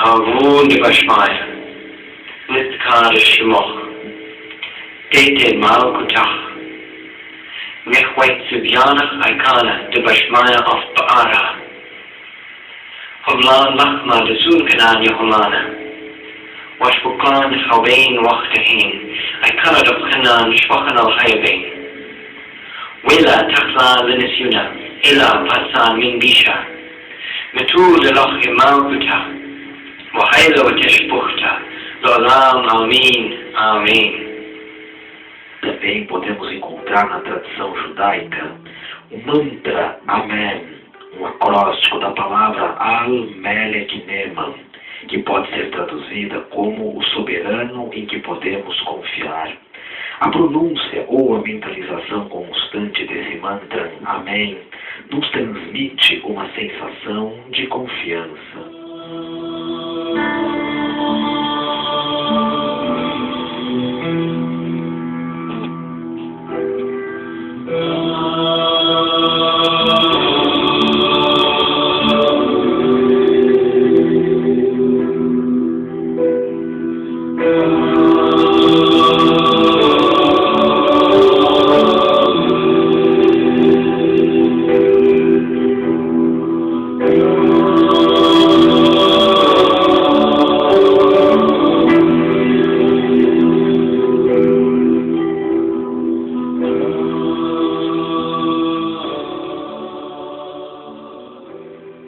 Harun de Bashmaya, Nitkar Shimoch, Dete Malkutach, Mechwait Subyanach Aikana de Bashmaya of Baara, Hoblan Lachma de Zulkanan Yohamana, Washbuklan Hawain Wachtahin, Aikana de Khanan Shwachan al Hayabain, Willa Takla Linisuna, Illa Pasan Mingisha, Metu de Loch Malkutach, وحيلة وتشبهتا لعلام آمين آمين. Também podemos encontrar na tradição judaica o mantra Amém, um acróstico da palavra Al-Melech Neman, que pode ser traduzida como o soberano em que podemos confiar. A pronúncia ou a mentalização constante desse mantra Amém nos transmite uma sensação de confiança.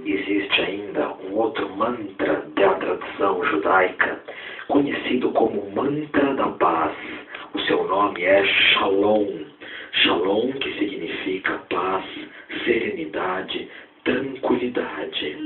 Existe ainda um outro mantra da tradição judaica, conhecido como Mantra da Paz. O seu nome é Shalom. Shalom, que significa paz, serenidade, tranquilidade.